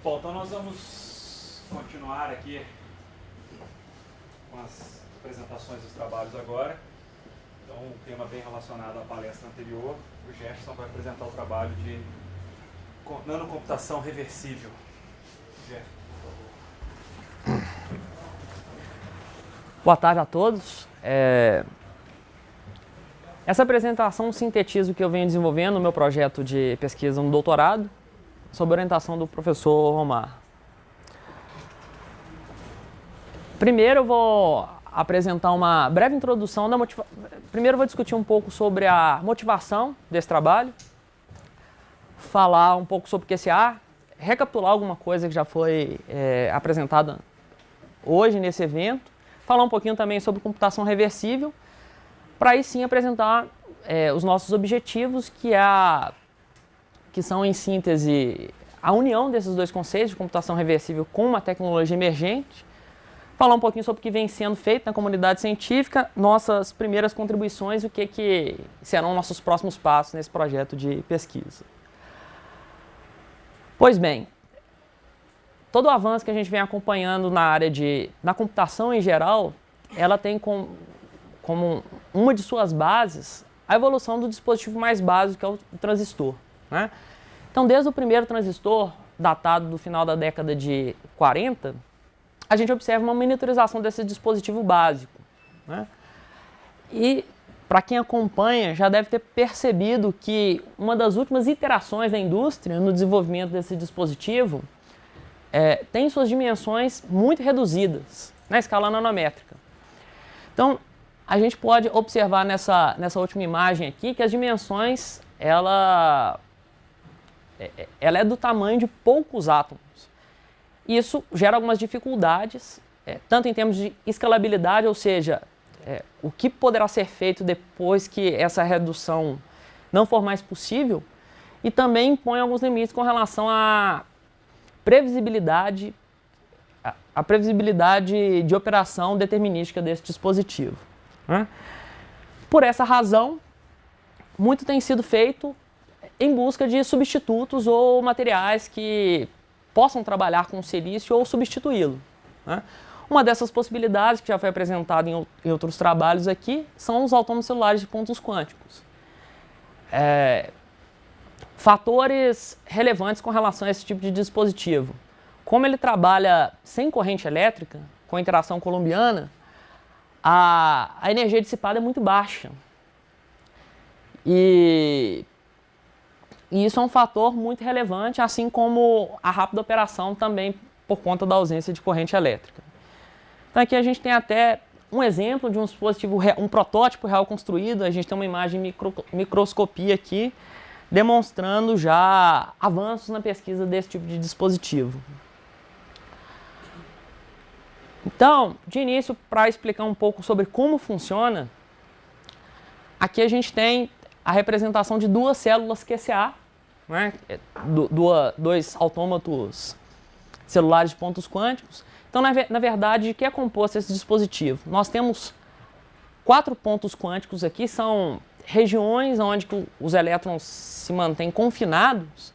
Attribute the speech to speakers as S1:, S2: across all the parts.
S1: Bom, então nós vamos continuar aqui com as apresentações dos trabalhos agora. Então, um tema bem relacionado à palestra anterior. O Gerson vai apresentar o trabalho de nanocomputação reversível. Gerson, por favor.
S2: Boa tarde a todos. Essa apresentação sintetiza o que eu venho desenvolvendo no meu projeto de pesquisa no doutorado, sob orientação do professor Romar. Primeiro eu vou apresentar uma breve introdução da motivação. Primeiro eu vou discutir um pouco sobre a motivação desse trabalho, falar um pouco sobre o QCA, recapitular alguma coisa que já foi apresentada hoje nesse evento, falar um pouquinho também sobre computação reversível, para aí sim apresentar os nossos objetivos, que são, em síntese, a união desses dois conceitos de computação reversível com uma tecnologia emergente, falar um pouquinho sobre o que vem sendo feito na comunidade científica, nossas primeiras contribuições e o que serão nossos próximos passos nesse projeto de pesquisa. Pois bem, todo o avanço que a gente vem acompanhando na área na computação em geral, ela tem como uma de suas bases a evolução do dispositivo mais básico, que é o transistor, né? Então, desde o primeiro transistor, datado do final da década de 40, a gente observa uma miniaturização desse dispositivo básico, né? E, para quem acompanha, já deve ter percebido que uma das últimas iterações da indústria no desenvolvimento desse dispositivo tem suas dimensões muito reduzidas, na escala nanométrica. Então, a gente pode observar nessa última imagem aqui que as dimensões, ela é do tamanho de poucos átomos. Isso gera algumas dificuldades, tanto em termos de escalabilidade, ou seja, o que poderá ser feito depois que essa redução não for mais possível, e também impõe alguns limites com relação à previsibilidade, a previsibilidade de operação determinística desse dispositivo, né? Por essa razão, muito tem sido feito em busca de substitutos ou materiais que possam trabalhar com o silício ou substituí-lo, né? Uma dessas possibilidades, que já foi apresentada em outros trabalhos aqui, são os autômatos celulares de pontos quânticos. Fatores relevantes com relação a esse tipo de dispositivo. Como ele trabalha sem corrente elétrica, com interação coulombiana, a energia dissipada é muito baixa. E isso é um fator muito relevante, assim como a rápida operação também por conta da ausência de corrente elétrica. Então aqui a gente tem até um exemplo de um dispositivo, um protótipo real construído. A gente tem uma imagem microscopia aqui, demonstrando já avanços na pesquisa desse tipo de dispositivo. Então, de início, para explicar um pouco sobre como funciona, aqui a gente tem a representação de duas células QCA, né? Dois autômatos celulares de pontos quânticos. Então, na verdade, de que é composto esse dispositivo? Nós temos 4 pontos quânticos aqui, são regiões onde os elétrons se mantêm confinados,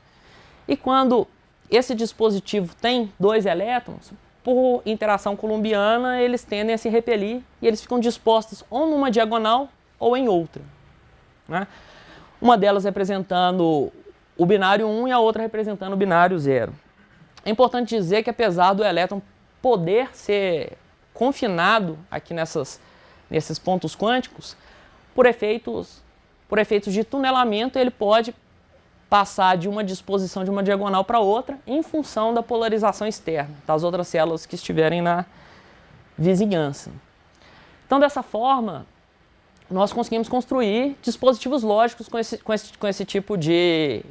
S2: e quando esse dispositivo tem 2 elétrons, por interação coulombiana, eles tendem a se repelir e eles ficam dispostos ou numa diagonal ou em outra, né? Uma delas representando o binário 1 e a outra representando o binário 0. É importante dizer que, apesar do elétron poder ser confinado aqui nesses pontos quânticos, por efeitos de tunelamento, ele pode passar de uma disposição de uma diagonal para outra em função da polarização externa das outras células que estiverem na vizinhança. Então, dessa forma, nós conseguimos construir dispositivos lógicos com esse tipo de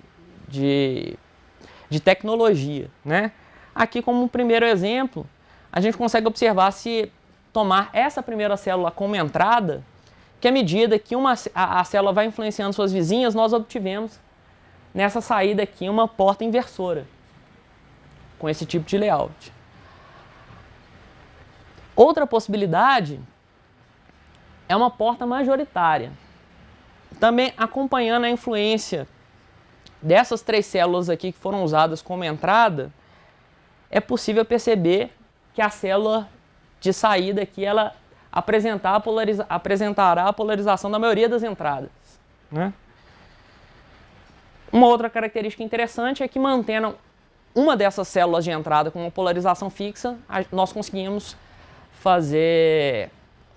S2: tecnologia, né? Aqui, como um primeiro exemplo, a gente consegue observar, se tomar essa primeira célula como entrada, que à medida que a célula vai influenciando suas vizinhas, nós obtivemos nessa saída aqui uma porta inversora, com esse tipo de layout. Outra possibilidade é uma porta majoritária, também acompanhando a influência dessas 3 células aqui que foram usadas como entrada, é possível perceber que a célula de saída aqui, ela apresentará a polarização da maioria das entradas, né? Uma outra característica interessante é que, mantendo uma dessas células de entrada com uma polarização fixa, nós conseguimos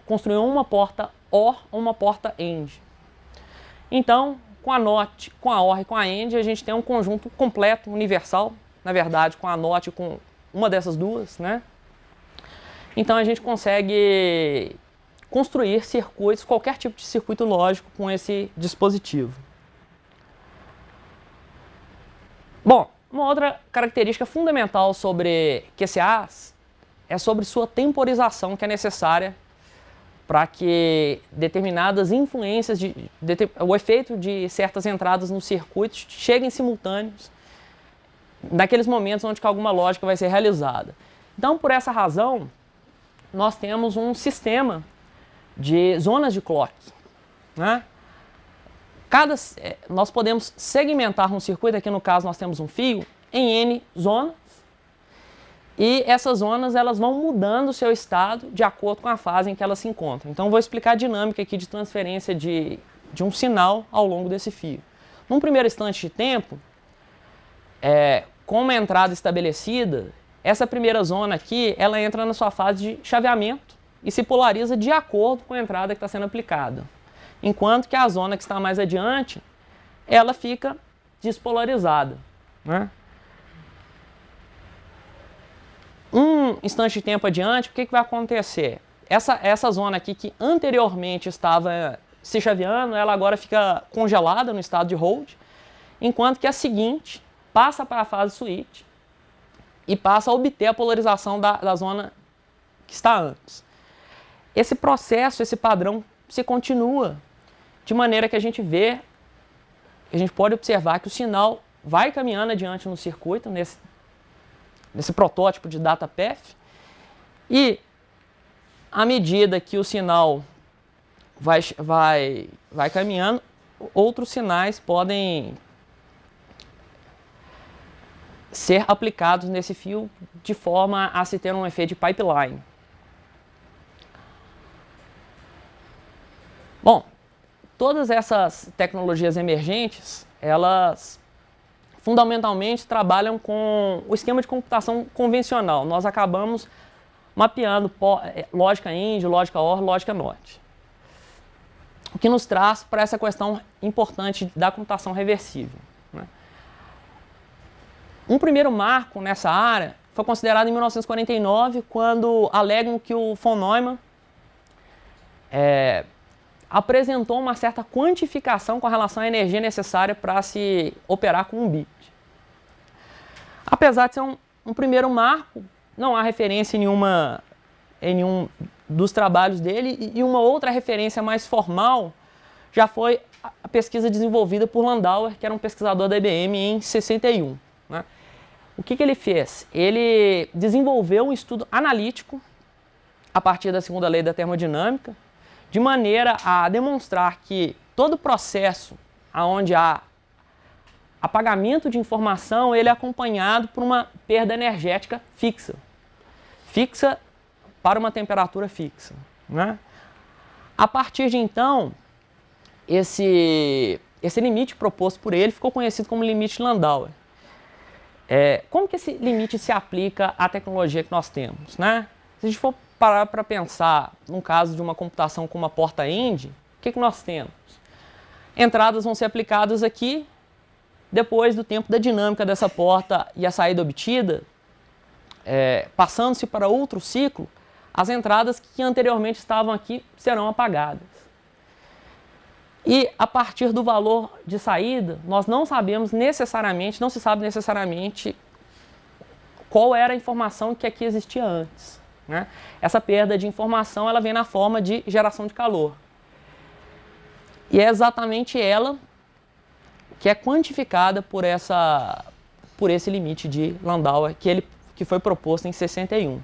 S2: construir uma porta OR ou uma porta AND. Então, com a NOT, com a OR e com a AND, a gente tem um conjunto completo, universal, na verdade, com a NOT e com uma dessas duas, né? Então, a gente consegue construir circuitos, qualquer tipo de circuito lógico com esse dispositivo. Bom, uma outra característica fundamental sobre QCAs é sobre sua temporização, que é necessária para que determinadas influências, o efeito de certas entradas no circuito cheguem simultâneos naqueles momentos onde alguma lógica vai ser realizada. Então, por essa razão, nós temos um sistema de zonas de clock, né? Nós podemos segmentar um circuito, aqui no caso nós temos um fio, em N zonas, e essas zonas elas vão mudando o seu estado de acordo com a fase em que elas se encontram. Então, vou explicar a dinâmica aqui de transferência de um sinal ao longo desse fio. Num primeiro instante de tempo, com uma entrada estabelecida, essa primeira zona aqui, ela entra na sua fase de chaveamento e se polariza de acordo com a entrada que está sendo aplicada. Enquanto que a zona que está mais adiante, ela fica despolarizada, né? Um instante de tempo adiante, o que vai acontecer? Essa zona aqui que anteriormente estava se chaveando, ela agora fica congelada no estado de hold, enquanto que a seguinte passa para a fase switch e passa a obter a polarização da zona que está antes. Esse processo, esse padrão se continua, de maneira que a gente pode observar que o sinal vai caminhando adiante no circuito, nesse protótipo de data path, e à medida que o sinal vai caminhando, outros sinais podem ser aplicados nesse fio de forma a se ter um efeito de pipeline. Bom, todas essas tecnologias emergentes, elas fundamentalmente trabalham com o esquema de computação convencional. Nós acabamos mapeando lógica AND, lógica OR, lógica NOT. O que nos traz para essa questão importante da computação reversível, né? Um primeiro marco nessa área foi considerado em 1949, quando alegam que o von Neumann apresentou uma certa quantificação com relação à energia necessária para se operar com um bit. Apesar de ser um primeiro marco, não há referência em nenhum dos trabalhos dele, e uma outra referência mais formal já foi a pesquisa desenvolvida por Landauer, que era um pesquisador da IBM, em 61. Né? O que ele fez? Ele desenvolveu um estudo analítico a partir da segunda lei da termodinâmica, de maneira a demonstrar que todo processo onde há apagamento de informação, ele é acompanhado por uma perda energética fixa para uma temperatura fixa, né? A partir de então, esse limite proposto por ele ficou conhecido como limite Landauer. Como que esse limite se aplica à tecnologia que nós temos, né? Se a gente for parar para pensar num caso de uma computação com uma porta AND, o que nós temos? Entradas vão ser aplicadas aqui, depois do tempo da dinâmica dessa porta e a saída obtida, passando-se para outro ciclo, as entradas que anteriormente estavam aqui serão apagadas. E a partir do valor de saída, nós não se sabe necessariamente qual era a informação que aqui existia antes, né? Essa perda de informação, ela vem na forma de geração de calor. E é exatamente ela que é quantificada por esse limite de Landauer que foi proposto em 61.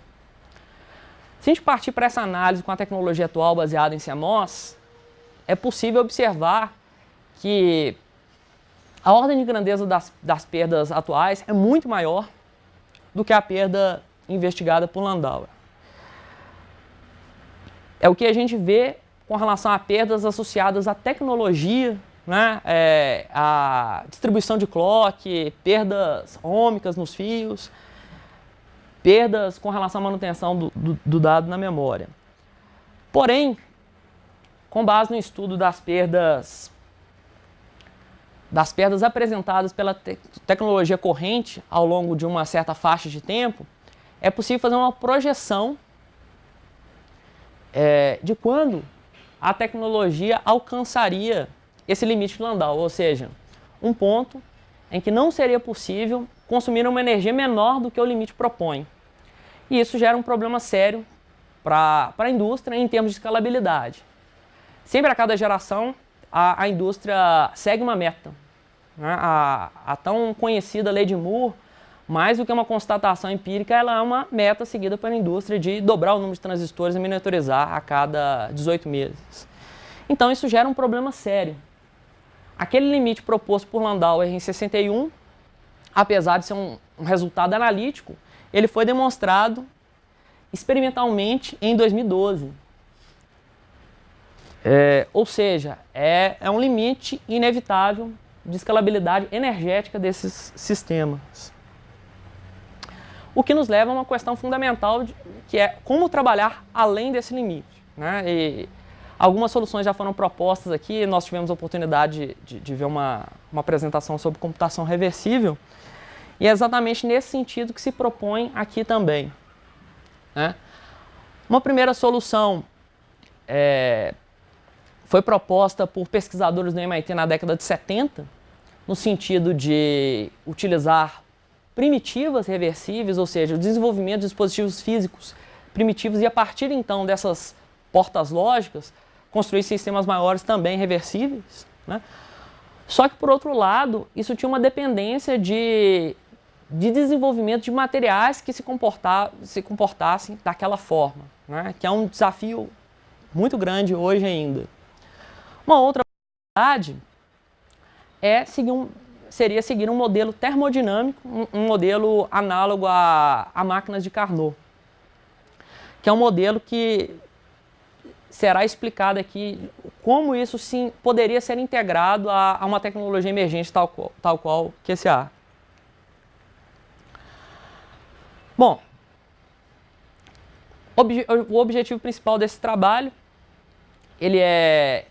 S2: Se a gente partir para essa análise com a tecnologia atual baseada em CMOS, é possível observar que a ordem de grandeza das perdas atuais é muito maior do que a perda investigada por Landauer. É o que a gente vê com relação a perdas associadas à tecnologia, né? A distribuição de clock, perdas ômicas nos fios, perdas com relação à manutenção do dado na memória. Porém, com base no estudo das perdas apresentadas pela tecnologia corrente ao longo de uma certa faixa de tempo, é possível fazer uma projeção de quando a tecnologia alcançaria esse limite de Landau, ou seja, um ponto em que não seria possível consumir uma energia menor do que o limite propõe. E isso gera um problema sério para a indústria em termos de escalabilidade. Sempre a cada geração, a indústria segue uma meta, né? A tão conhecida lei de Moore, mais do que uma constatação empírica, ela é uma meta seguida pela indústria de dobrar o número de transistores e miniaturizar a cada 18 meses. Então isso gera um problema sério. Aquele limite proposto por Landauer em 61, apesar de ser um resultado analítico, ele foi demonstrado experimentalmente em 2012. Ou seja, é um limite inevitável de escalabilidade energética desses sistemas. O que nos leva a uma questão fundamental, que é como trabalhar além desse limite, né? E algumas soluções já foram propostas aqui, nós tivemos a oportunidade de ver uma apresentação sobre computação reversível, e é exatamente nesse sentido que se propõe aqui também, né? Uma primeira solução foi proposta por pesquisadores do MIT na década de 70, no sentido de utilizar primitivas reversíveis, ou seja, o desenvolvimento de dispositivos físicos primitivos, e a partir então dessas portas lógicas, construir sistemas maiores também reversíveis, né? Só que, por outro lado, isso tinha uma dependência de desenvolvimento de materiais que se comportassem daquela forma, né? Que é um desafio muito grande hoje ainda. Uma outra possibilidade seria seguir um modelo termodinâmico, um modelo análogo a máquinas de Carnot, que é um modelo que será explicado aqui como isso sim poderia ser integrado a uma tecnologia emergente tal qual QCA. Bom, o objetivo principal desse trabalho ele é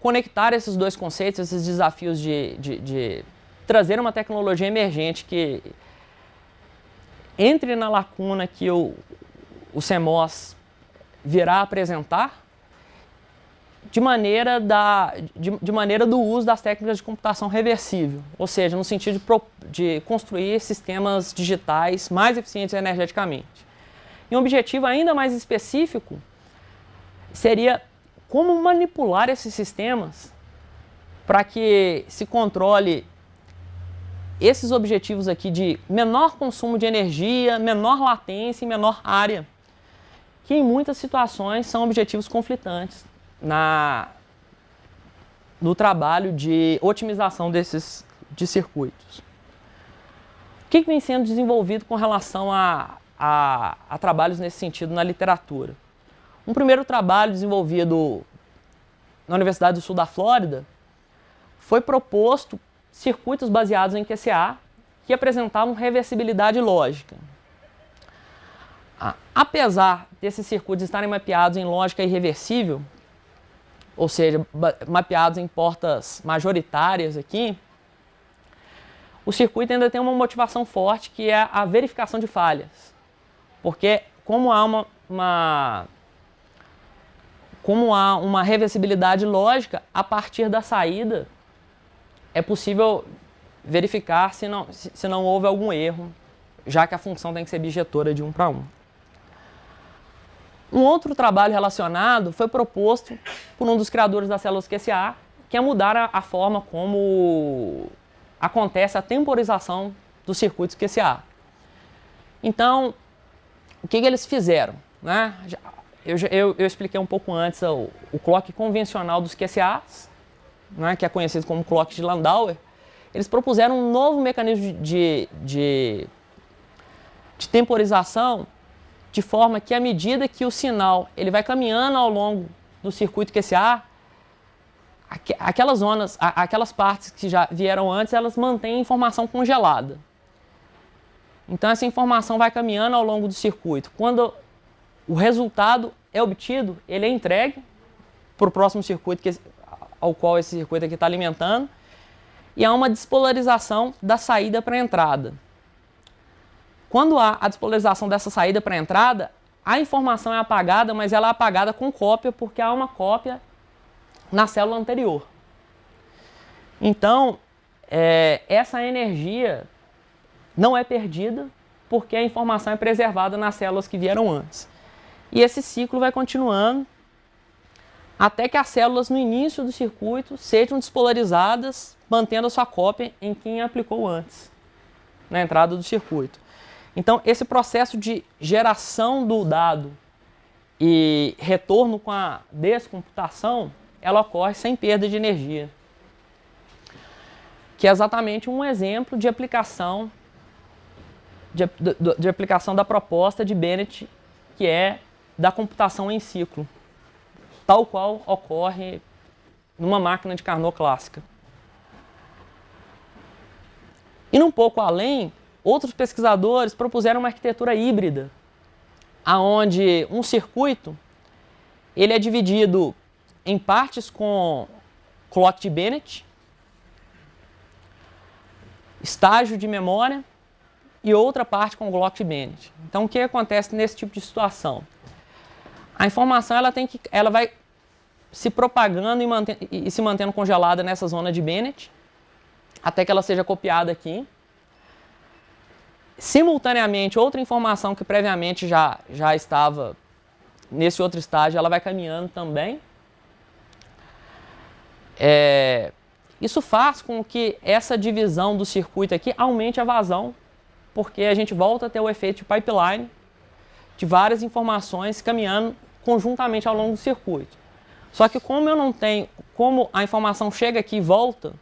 S2: conectar esses dois conceitos, esses desafios de trazer uma tecnologia emergente que entre na lacuna que o CMOS virá apresentar, de maneira do uso das técnicas de computação reversível, ou seja, no sentido de construir sistemas digitais mais eficientes energeticamente. E um objetivo ainda mais específico seria como manipular esses sistemas para que se controle esses objetivos aqui de menor consumo de energia, menor latência e menor área, que em muitas situações são objetivos conflitantes no trabalho de otimização de circuitos. O que vem sendo desenvolvido com relação a trabalhos nesse sentido na literatura? Um primeiro trabalho desenvolvido na Universidade do Sul da Flórida foi proposto circuitos baseados em QCA que apresentavam reversibilidade lógica. Apesar desses circuitos estarem mapeados em lógica irreversível, ou seja, mapeados em portas majoritárias aqui, o circuito ainda tem uma motivação forte, que é a verificação de falhas. Porque como há uma reversibilidade lógica, a partir da saída é possível verificar se não houve algum erro, já que a função tem que ser bijetora de 1 para 1. Um outro trabalho relacionado foi proposto por um dos criadores das células QCA, que é mudar a forma como acontece a temporização dos circuitos QCA. Então, o que eles fizeram, né? Eu expliquei um pouco antes o clock convencional dos QCAs, né, que é conhecido como clock de Landauer. Eles propuseram um novo mecanismo de temporização, de forma que à medida que o sinal ele vai caminhando ao longo do circuito QCA, aquelas zonas, aquelas partes que já vieram antes, elas mantêm a informação congelada. Então essa informação vai caminhando ao longo do circuito. Quando o resultado é obtido, ele é entregue para o próximo circuito ao qual esse circuito aqui está alimentando, e há uma despolarização da saída para a entrada. Quando há a despolarização dessa saída para a entrada, a informação é apagada, mas ela é apagada com cópia, porque há uma cópia na célula anterior. Então, essa energia não é perdida, porque a informação é preservada nas células que vieram antes. E esse ciclo vai continuando até que as células no início do circuito sejam despolarizadas, mantendo a sua cópia em quem aplicou antes, na entrada do circuito. Então, esse processo de geração do dado e retorno com a descomputação, ela ocorre sem perda de energia, que é exatamente um exemplo de aplicação de aplicação da proposta de Bennett, que é da computação em ciclo, tal qual ocorre numa máquina de Carnot clássica. E um pouco além, outros pesquisadores propuseram uma arquitetura híbrida, onde um circuito ele é dividido em partes com clock de Bennett, estágio de memória e outra parte com clock de Bennett. Então, o que acontece nesse tipo de situação? A informação ela vai se propagando e se mantendo congelada nessa zona de Bennett, até que ela seja copiada aqui. Simultaneamente, outra informação que previamente já estava nesse outro estágio, ela vai caminhando também. Isso faz com que essa divisão do circuito aqui aumente a vazão, porque a gente volta a ter o efeito de pipeline de várias informações caminhando conjuntamente ao longo do circuito. Só que como a informação chega aqui e volta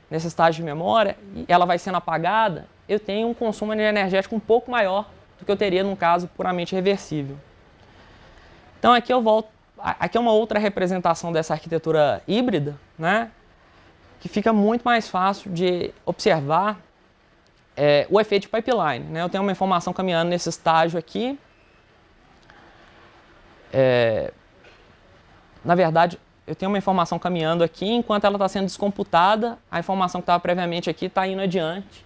S2: nesse estágio de memória, e ela vai sendo apagada, eu tenho um consumo energético um pouco maior do que eu teria num caso puramente reversível. Então aqui aqui é uma outra representação dessa arquitetura híbrida, né, que fica muito mais fácil de observar o efeito de pipeline, né? Eu tenho uma informação caminhando nesse estágio aqui. Na verdade, eu tenho uma informação caminhando aqui, enquanto ela está sendo descomputada, a informação que estava previamente aqui está indo adiante.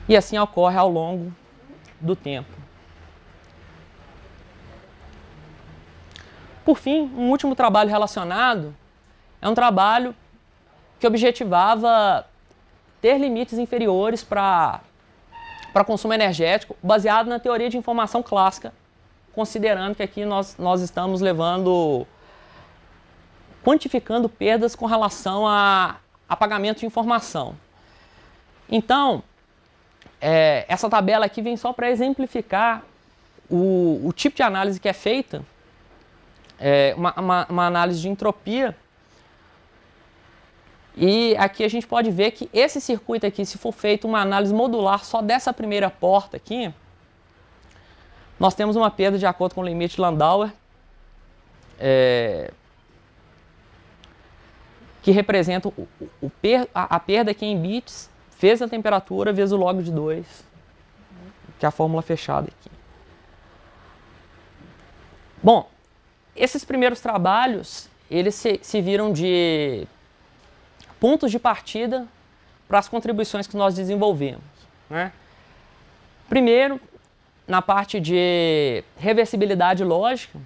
S2: E assim ocorre ao longo do tempo. Por fim, um último trabalho relacionado é um trabalho que objetivava ter limites inferiores para consumo energético, baseado na teoria de informação clássica, considerando que aqui nós estamos quantificando perdas com relação a apagamento de informação. Então, essa tabela aqui vem só para exemplificar o tipo de análise que é feita, uma análise de entropia. E aqui a gente pode ver que esse circuito aqui, se for feito uma análise modular só dessa primeira porta aqui, nós temos uma perda de acordo com o limite de Landauer, que representa a perda aqui em bits vezes a temperatura vezes o log de 2, que é a fórmula fechada aqui. Bom, esses primeiros trabalhos, eles se viram de pontos de partida para as contribuições que nós desenvolvemos, né? Primeiro, na parte de reversibilidade lógica,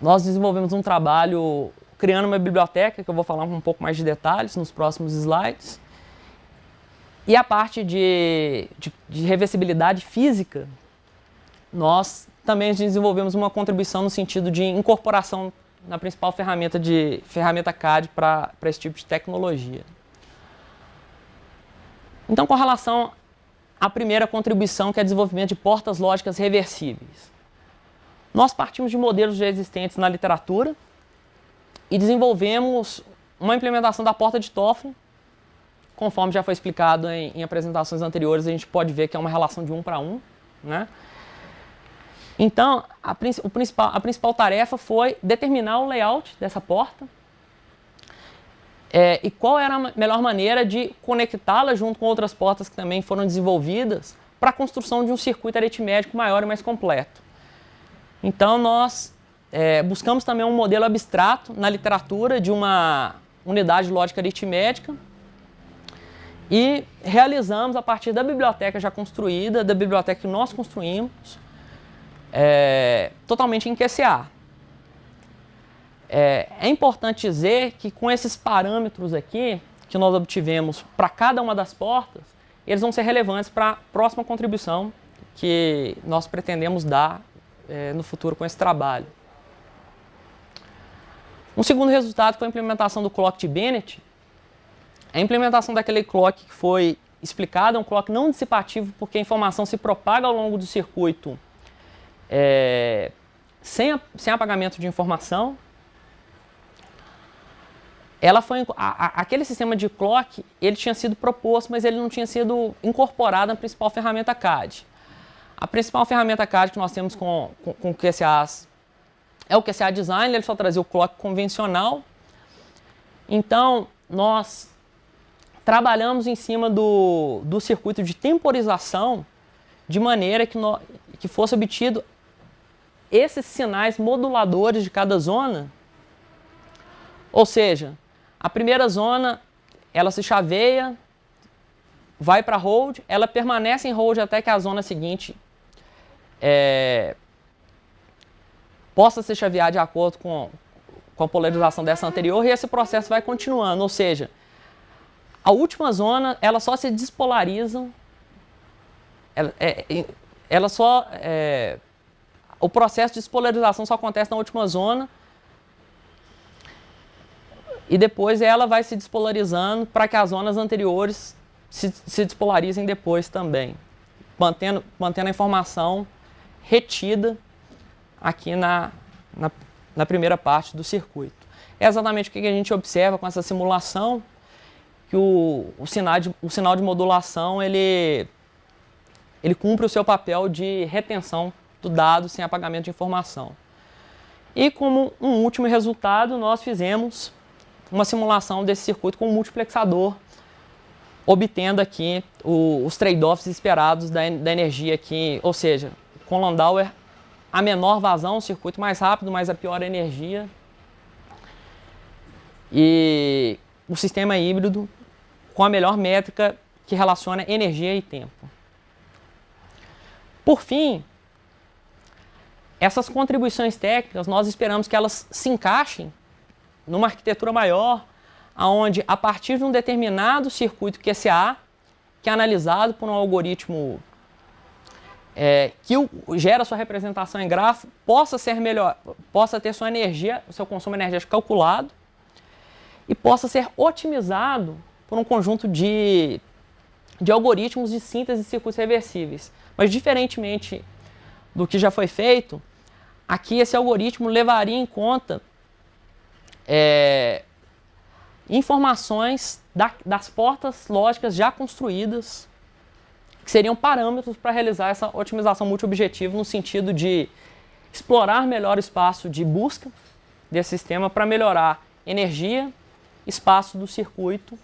S2: nós desenvolvemos um trabalho criando uma biblioteca, que eu vou falar um pouco mais de detalhes nos próximos slides. E a parte de reversibilidade física, nós também desenvolvemos uma contribuição no sentido de incorporação na principal ferramenta CAD para esse tipo de tecnologia. Então, com relação à primeira contribuição, que é o desenvolvimento de portas lógicas reversíveis, nós partimos de modelos já existentes na literatura e desenvolvemos uma implementação da porta de Toffoli conforme já foi explicado em apresentações anteriores, a gente pode ver que é uma relação de 1 para 1, né? Então, a principal tarefa foi determinar o layout dessa porta e qual era a melhor maneira de conectá-la junto com outras portas que também foram desenvolvidas para a construção de um circuito aritmético maior e mais completo. Então, nós buscamos também um modelo abstrato na literatura de uma unidade lógica aritmética e realizamos, a partir da biblioteca já construída, da biblioteca que nós construímos, totalmente em QCA. É importante dizer que com esses parâmetros aqui, que nós obtivemos para cada uma das portas, eles vão ser relevantes para a próxima contribuição que nós pretendemos dar no futuro com esse trabalho. Um segundo resultado foi a implementação do clock de Bennett. A implementação daquele clock que foi explicado é um clock não dissipativo, porque a informação se propaga ao longo do circuito sem apagamento de informação. Aquele sistema de clock, ele tinha sido proposto, mas ele não tinha sido incorporado na principal ferramenta CAD. A principal ferramenta CAD que nós temos com QCAs é o QCA Design, ele só trazia o clock convencional. Então, nós trabalhamos em cima do circuito de temporização de maneira que fosse obtido esses sinais moduladores de cada zona. Ou seja, a primeira zona, ela se chaveia, vai para hold, ela permanece em hold até que a zona seguinte possa se chavear de acordo com a polarização dessa anterior, e esse processo vai continuando. Ou seja, a última zona, ela só se despolariza, o processo de despolarização só acontece na última zona, e depois ela vai se despolarizando para que as zonas anteriores se despolarizem depois também, mantendo a informação retida aqui na primeira parte do circuito. É exatamente o que a gente observa com essa simulação, que o sinal de modulação ele cumpre o seu papel de retenção do dado sem apagamento de informação. E como um último resultado, nós fizemos uma simulação desse circuito com um multiplexador, obtendo aqui os trade-offs esperados da energia aqui, ou seja, com Landauer, a menor vazão, o circuito mais rápido, mas a pior energia. E o sistema híbrido com a melhor métrica que relaciona energia e tempo. Por fim, essas contribuições técnicas, nós esperamos que elas se encaixem numa arquitetura maior, onde, a partir de um determinado circuito QCA, que é analisado por um algoritmo que gera sua representação em grafo, possa ter sua energia, o seu consumo energético calculado, e possa ser otimizado por um conjunto de algoritmos de síntese de circuitos reversíveis. Mas, diferentemente do que já foi feito, aqui esse algoritmo levaria em conta informações das portas lógicas já construídas, que seriam parâmetros para realizar essa otimização multiobjetiva no sentido de explorar melhor o espaço de busca desse sistema para melhorar energia, espaço do circuito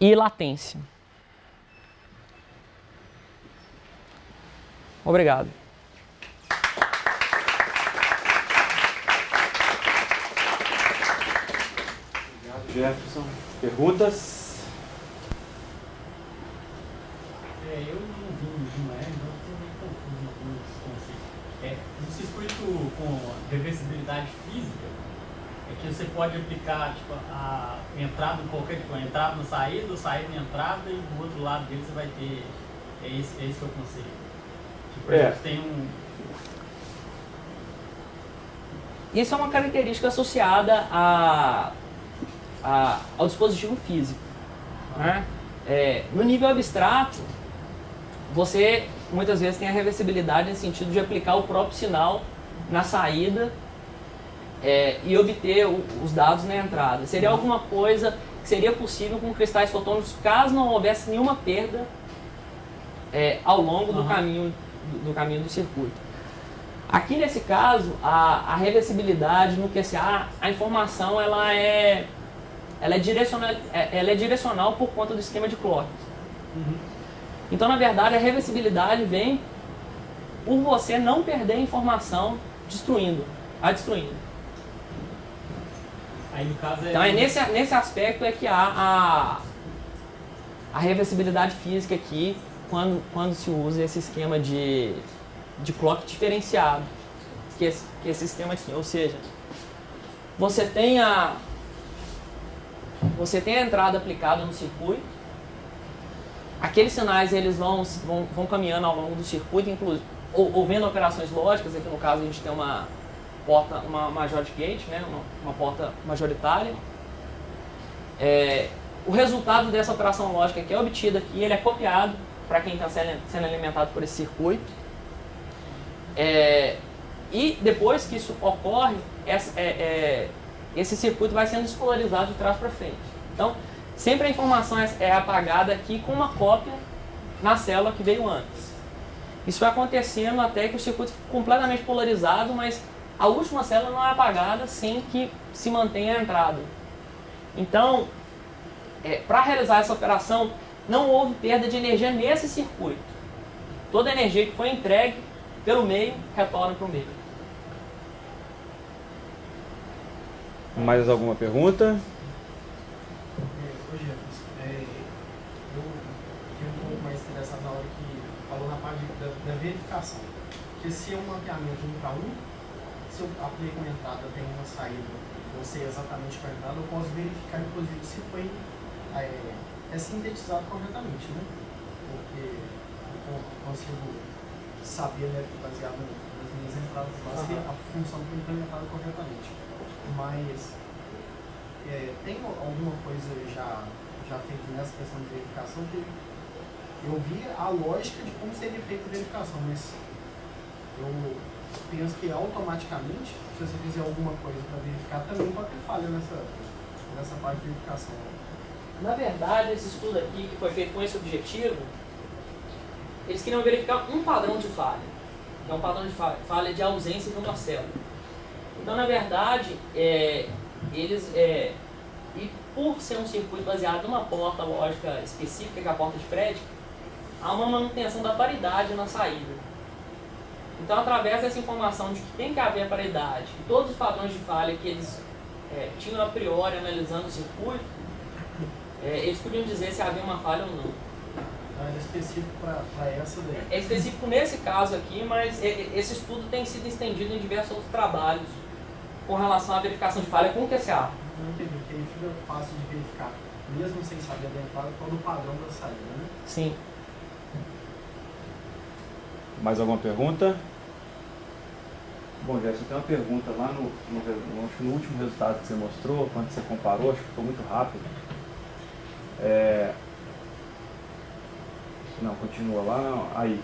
S2: e latência. Obrigado.
S1: Obrigado, Jefferson. Perguntas?
S3: Eu não vi o Gmail, então estou meio confuso em alguns conceitos. No circuito com reversibilidade física, é que você pode aplicar tipo, a entrada em qualquer tipo, a entrada na saída, saída na entrada, e do outro lado dele você vai ter. É esse que é o conceito. Tipo, tem
S2: Isso é uma característica associada ao dispositivo físico. Né? No nível abstrato, você muitas vezes tem a reversibilidade no sentido de aplicar o próprio sinal na saída e obter os dados na entrada. Seria alguma coisa que seria possível com cristais fotônicos caso não houvesse nenhuma perda ao longo do caminho do circuito. Aqui nesse caso, a reversibilidade no QCA, a informação ela é direcional por conta do esquema de clock. Então, na verdade, a reversibilidade vem por você não perder a informação destruindo.
S3: Aí, no caso,
S2: Então, nesse aspecto é que há a reversibilidade física aqui quando se usa esse esquema de clock diferenciado, que é esse sistema aqui. Ou seja, você tem a entrada aplicada no circuito, aqueles sinais eles vão caminhando ao longo do circuito, inclusive, ou vendo operações lógicas. Aqui no caso a gente tem uma majority gate, né, uma porta majoritária. O resultado dessa operação lógica que é obtida aqui, ele é copiado para quem está sendo alimentado por esse circuito. E depois que isso ocorre, esse circuito vai sendo despolarizado de trás para frente. Então, sempre a informação é apagada aqui com uma cópia na célula que veio antes. Isso vai acontecendo até que o circuito fique completamente polarizado, mas a última célula não é apagada sem que se mantenha a entrada. Então, para realizar essa operação, não houve perda de energia nesse circuito. Toda a energia que foi entregue pelo meio retorna para o meio.
S1: Mais alguma pergunta?
S4: Eu fiquei um pouco mais interessado na hora que falou na parte da verificação. Porque se é um mapeamento 1 para 1, se eu aplico uma entrada, tem uma saída, eu sei exatamente qual é a entrada, eu posso verificar, inclusive, se foi sintetizado corretamente, né? Porque eu consigo saber, né, baseado nas minhas entradas lá, se a função foi implementada corretamente. Mas tem alguma coisa já feita nessa questão de verificação que eu vi a lógica de como seria feita a verificação, mas eu penso que automaticamente, se você fizer alguma coisa para verificar, também pode ter falha nessa parte de verificação.
S2: Na verdade, esse estudo aqui, que foi feito com esse objetivo, eles queriam verificar um padrão de falha. Que é um padrão de falha de ausência de uma célula. Então, na verdade, e por ser um circuito baseado numa porta lógica específica, que é a porta de Fred, há uma manutenção da paridade na saída. Então, através dessa informação de que tem que haver a paridade e todos os padrões de falha que eles tinham a priori analisando o circuito, eles podiam dizer se havia uma falha ou não.
S4: É específico para essa daí?
S2: É específico nesse caso aqui, mas esse estudo tem sido estendido em diversos outros trabalhos com relação à verificação de falha com o QCA.
S4: Não entendi, porque aí fica fácil de verificar, mesmo sem saber da entrada, todo o padrão da saída, né?
S2: Sim.
S1: Mais alguma pergunta? Bom, Gerson, tem uma pergunta lá no último resultado que você mostrou, quando você comparou, acho que ficou muito rápido. Não, continua lá, não. Aí.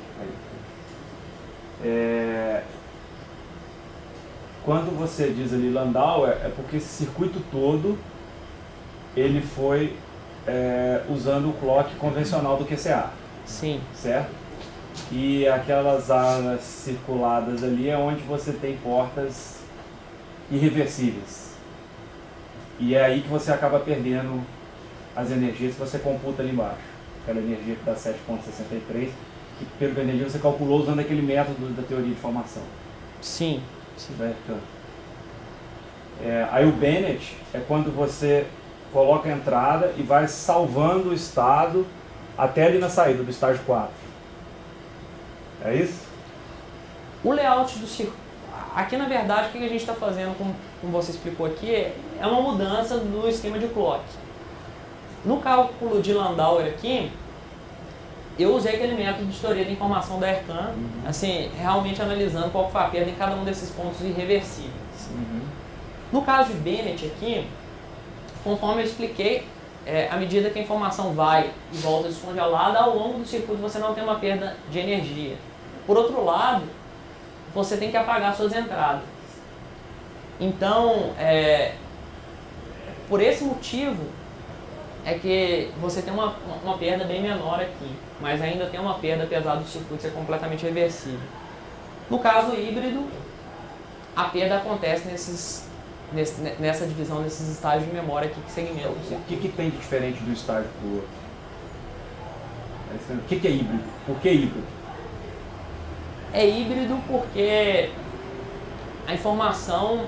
S1: Quando você diz ali Landau, é porque esse circuito todo ele foi usando o clock convencional do QCA.
S2: Sim.
S1: Certo? E aquelas áreas circuladas ali é onde você tem portas irreversíveis. E é aí que você acaba perdendo as energias que você computa ali embaixo. Aquela energia que dá 7,63, que pelo que energia você calculou usando aquele método da teoria de formação.
S2: Sim.
S1: Certo? Aí o Bennett é quando você coloca a entrada e vai salvando o estado até ali na saída do estágio 4. É isso?
S2: O layout do circuito. Aqui, na verdade, o que a gente está fazendo, como você explicou aqui, é uma mudança do esquema de clock. No cálculo de Landauer aqui, eu usei aquele método de teoria de informação da ERCAN, assim, realmente analisando qual foi a perda em cada um desses pontos irreversíveis. No caso de Bennett aqui, conforme eu expliquei, à medida que a informação vai e volta descongelada, ao longo do circuito você não tem uma perda de energia. Por outro lado, você tem que apagar suas entradas. Então, por esse motivo, é que você tem uma perda bem menor aqui, mas ainda tem uma perda apesar do circuito ser completamente reversível. No caso híbrido, a perda acontece nessa divisão desses estágios de memória aqui que segmentam o circuito.
S1: O que tem de diferente do estágio para o outro? O que é híbrido? Por que híbrido?
S2: É híbrido porque a informação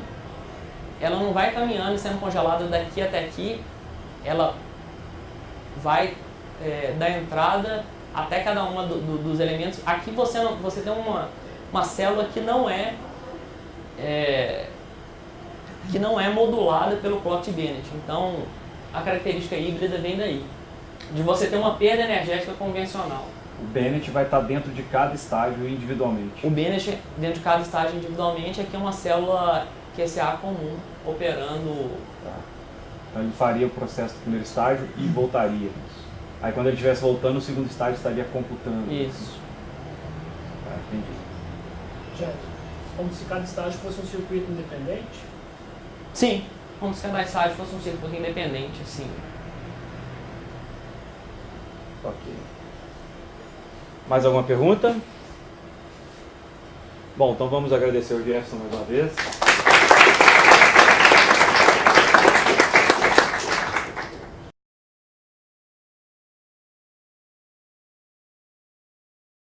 S2: ela não vai caminhando e sendo congelada daqui até aqui, ela vai da entrada até cada uma dos elementos. Aqui você tem uma célula que não é modulada pelo clock de Bennett. Então, a característica híbrida vem daí, de você ter uma perda energética convencional.
S1: O Bennett vai estar dentro de cada estágio individualmente.
S2: O Bennett, dentro de cada estágio individualmente, aqui é uma célula QSA comum, operando.
S1: Tá. Então ele faria o processo do primeiro estágio e voltaria. Aí quando ele estivesse voltando, o segundo estágio estaria computando.
S2: Isso.
S1: Tá, entendi.
S4: Jeff, como se cada estágio fosse um circuito independente?
S2: Sim, como se cada estágio fosse um circuito independente, assim.
S1: Ok. Mais alguma pergunta? Bom, então vamos agradecer ao Jefferson mais uma vez.